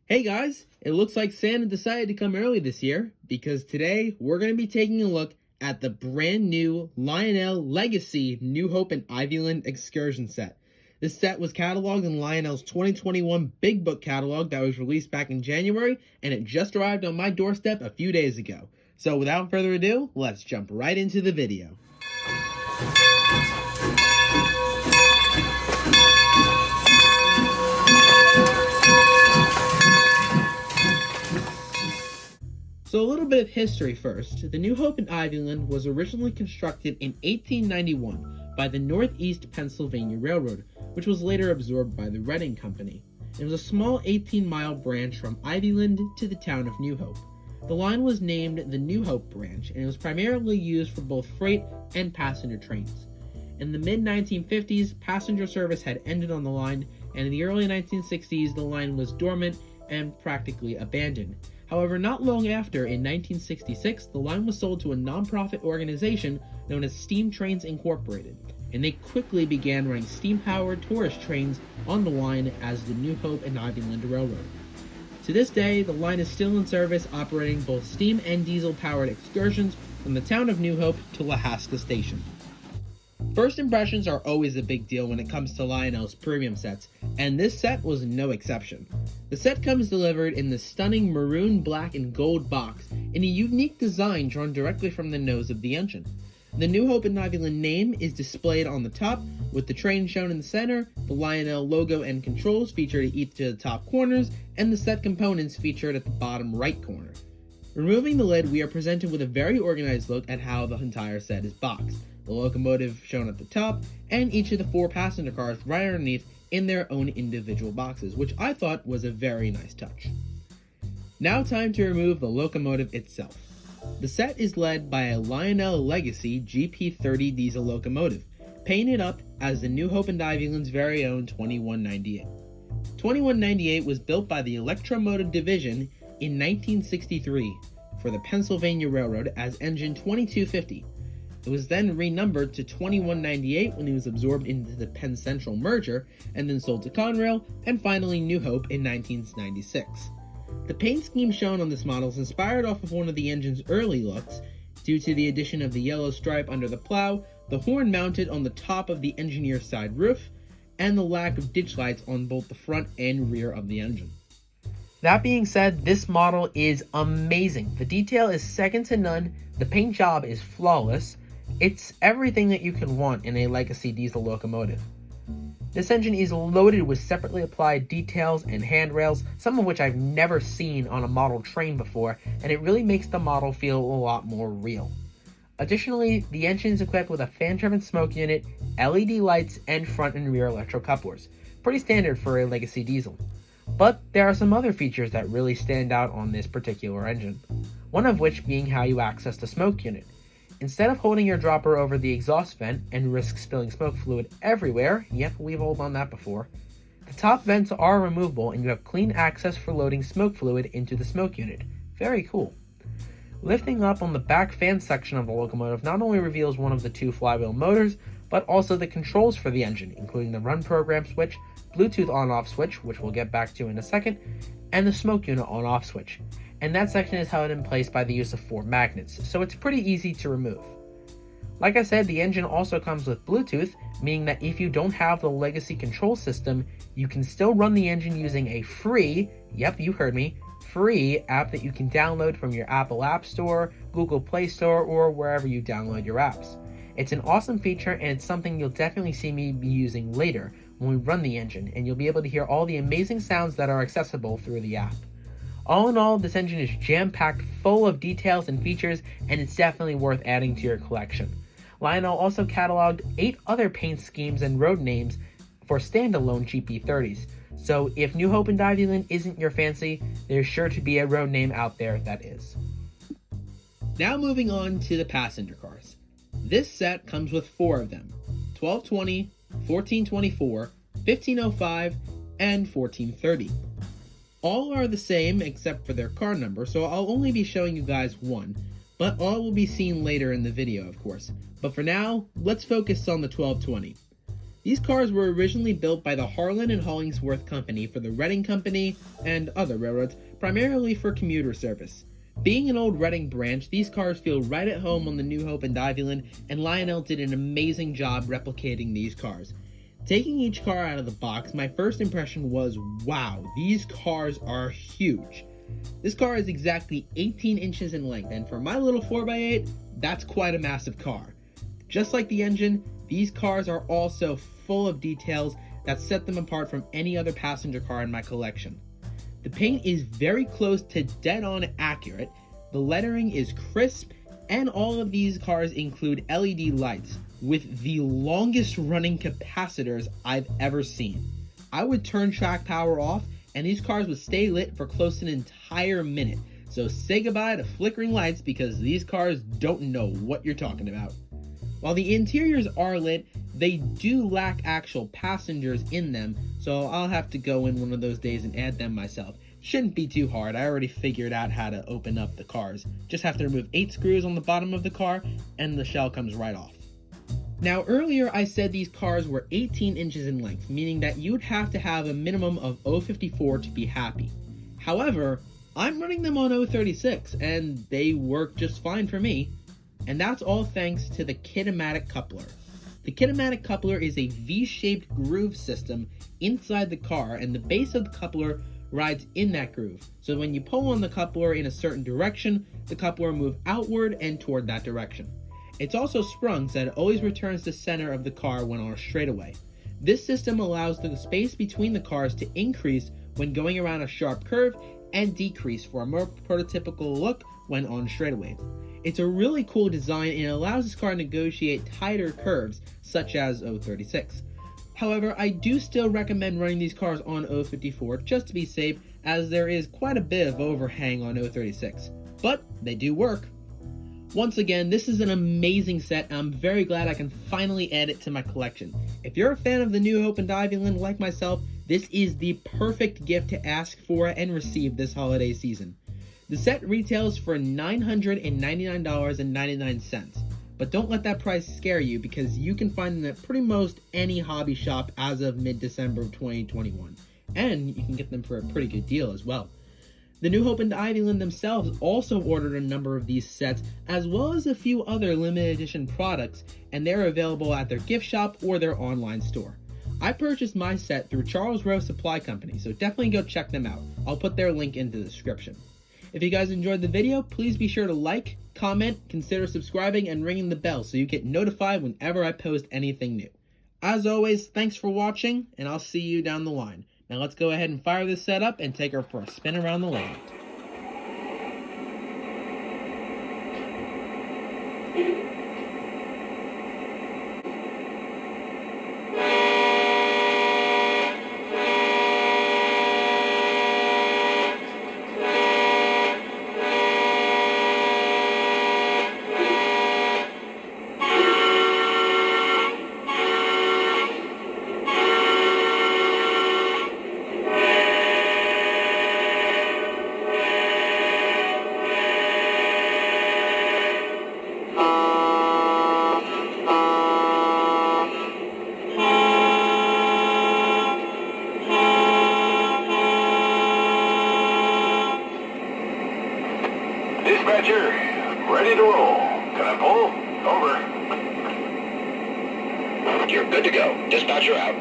Hey guys, it looks like Santa decided to come early this year because today we're going to be taking a look at the brand new Lionel Legacy New Hope and Ivyland Excursion set. This set was cataloged in Lionel's 2021 Big Book catalog that was released back in January, and it just arrived on my doorstep a few days ago. So without further ado, let's jump right into the video. So a little bit of history first. The New Hope in Ivyland was originally constructed in 1891 by the Northeast Pennsylvania Railroad, which was later absorbed by the Reading Company. It was a small 18-mile branch from Ivyland to the town of New Hope. The line was named the New Hope Branch, and it was primarily used for both freight and passenger trains. In the mid-1950s, passenger service had ended on the line, and in the early 1960s, the line was dormant and practically abandoned. However, not long after, in 1966, the line was sold to a nonprofit organization known as Steam Trains Incorporated, and they quickly began running steam-powered tourist trains on the line as the New Hope and Ivyland Railroad. To this day, the line is still in service, operating both steam and diesel-powered excursions from the town of New Hope to Lahaska Station. First impressions are always a big deal when it comes to Lionel's premium sets, and this set was no exception. The set comes delivered in the stunning maroon, black, and gold box in a unique design drawn directly from the nose of the engine. The New Hope and Ivyland name is displayed on the top, with the train shown in the center, the Lionel logo and controls featured at each of the top corners, and the set components featured at the bottom right corner. Removing the lid, we are presented with a very organized look at how the entire set is boxed. The locomotive shown at the top, and each of the 4 passenger cars right underneath in their own individual boxes, which I thought was a very nice touch. Now time to remove the locomotive itself. The set is led by a Lionel Legacy GP30 diesel locomotive, painted up as the New Hope and Ivyland's very own 2198. 2198 was built by the Electromotive Division in 1963 for the Pennsylvania Railroad as engine 2250. It was then renumbered to 2198 when it was absorbed into the Penn Central merger, and then sold to Conrail, and finally New Hope in 1996. The paint scheme shown on this model is inspired off of one of the engine's early looks, due to the addition of the yellow stripe under the plow, the horn mounted on the top of the engineer's side roof, and the lack of ditch lights on both the front and rear of the engine. That being said, this model is amazing. The detail is second to none, the paint job is flawless. It's everything that you can want in a legacy diesel locomotive. This engine is loaded with separately applied details and handrails, some of which I've never seen on a model train before, and it really makes the model feel a lot more real. Additionally, the engine is equipped with a fan-driven smoke unit, LED lights, and front and rear electro couplers. Pretty standard for a legacy diesel. But there are some other features that really stand out on this particular engine, one of which being how you access the smoke unit. Instead of holding your dropper over the exhaust vent and risk spilling smoke fluid everywhere, yep, we've all done that before, the top vents are removable and you have clean access for loading smoke fluid into the smoke unit. Very cool. Lifting up on the back fan section of the locomotive not only reveals one of the 2 flywheel motors, but also the controls for the engine, including the run program switch, Bluetooth on-off switch, which we'll get back to in a second, and the smoke unit on-off switch. And that section is held in place by the use of 4 magnets, so it's pretty easy to remove. Like I said, the engine also comes with Bluetooth, meaning that if you don't have the legacy control system, you can still run the engine using a free, yep, you heard me, free app that you can download from your Apple App Store, Google Play Store, or wherever you download your apps. It's an awesome feature, and it's something you'll definitely see me be using later when we run the engine, and you'll be able to hear all the amazing sounds that are accessible through the app. All in all, this engine is jam-packed full of details and features, and it's definitely worth adding to your collection. Lionel also cataloged 8 other paint schemes and road names for standalone GP30s, so if New Hope and Ivyland isn't your fancy, there's sure to be a road name out there that is. Now moving on to the passenger cars. This set comes with 4 of them, 1220, 1424, 1505, and 1430. All are the same except for their car number, so I'll only be showing you guys one, but all will be seen later in the video, of course. But for now, let's focus on the 1220. These cars were originally built by the Harlan and Hollingsworth Company for the Reading Company and other railroads, primarily for commuter service. Being an old Reading branch, these cars feel right at home on the New Hope and Ivyland, and Lionel did an amazing job replicating these cars. Taking each car out of the box, my first impression was, wow, these cars are huge. This car is exactly 18 inches in length, and for my little 4x8, that's quite a massive car. Just like the engine, these cars are also full of details that set them apart from any other passenger car in my collection. The paint is very close to dead-on accurate, the lettering is crisp, and all of these cars include LED lights with the longest running capacitors I've ever seen. I would turn track power off and these cars would stay lit for close to an entire minute. So say goodbye to flickering lights because these cars don't know what you're talking about. While the interiors are lit, they do lack actual passengers in them, so I'll have to go in one of those days and add them myself. Shouldn't be too hard, I already figured out how to open up the cars. Just have to remove 8 screws on the bottom of the car and the shell comes right off. Now earlier I said these cars were 18 inches in length, meaning that you'd have to have a minimum of 054 to be happy. However, I'm running them on 036 and they work just fine for me. And that's all thanks to the Kinematic Coupler. The Kinematic Coupler is a V-shaped groove system inside the car, and the base of the coupler rides in that groove. So when you pull on the coupler in a certain direction, the coupler will move outward and toward that direction. It's also sprung so that it always returns to center of the car when on a straightaway. This system allows the space between the cars to increase when going around a sharp curve and decrease for a more prototypical look when on straightaways. It's a really cool design and it allows this car to negotiate tighter curves, such as 036. However, I do still recommend running these cars on 054 just to be safe, as there is quite a bit of overhang on 036. But they do work. Once again, this is an amazing set and I'm very glad I can finally add it to my collection. If you're a fan of the New Hope and Ivyland like myself, this is the perfect gift to ask for and receive this holiday season. The set retails for $999.99, but don't let that price scare you because you can find them at pretty most any hobby shop as of mid-December of 2021, and you can get them for a pretty good deal as well. The New Hope and Ivyland themselves also ordered a number of these sets, as well as a few other limited edition products, and they're available at their gift shop or their online store. I purchased my set through Charles Rowe Supply Company, so definitely go check them out. I'll put their link in the description. If you guys enjoyed the video, please be sure to like, comment, consider subscribing, and ringing the bell so you get notified whenever I post anything new. As always, thanks for watching, and I'll see you down the line. Now let's go ahead and fire this set up and take her for a spin around the layout. Dispatcher, ready to roll. Can I pull? Over. You're good to go. Dispatcher out.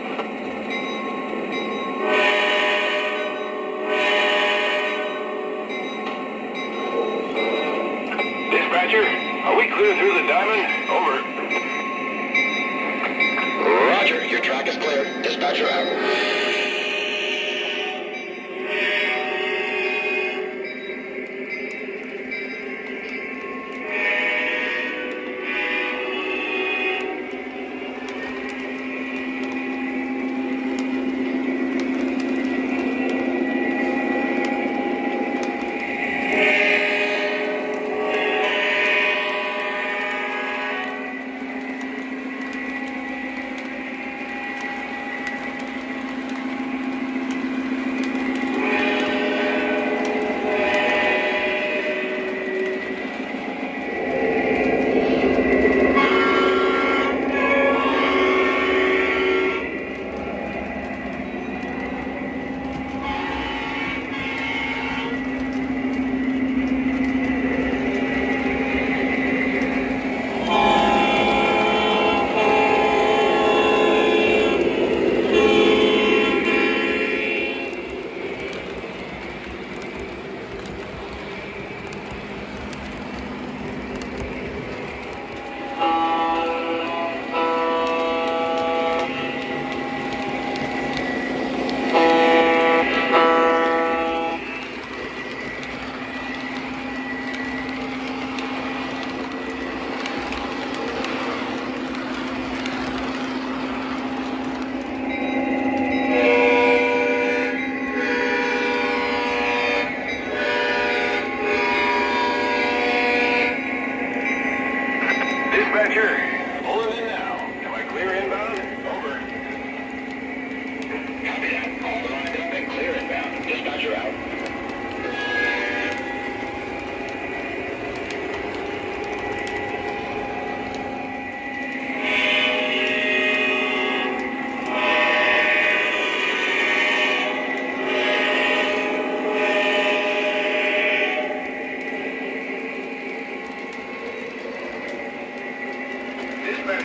Dispatcher, are we clear through the diamond? Over. Roger, your track is clear. Dispatcher out.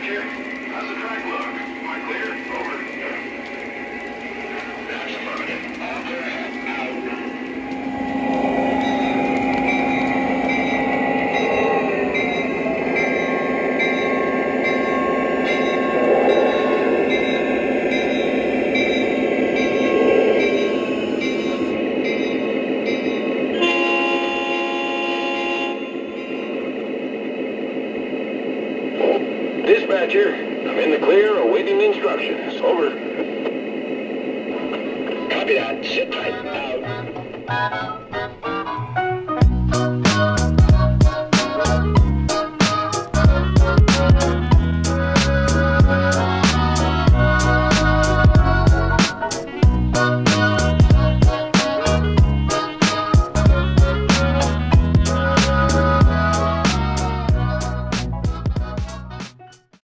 Dispatcher. How's the track look? Am I clear? Over. That's affirmative. All clear ahead. Dispatcher, I'm in the clear awaiting instructions. Over. Copy that. Sit tight. Out.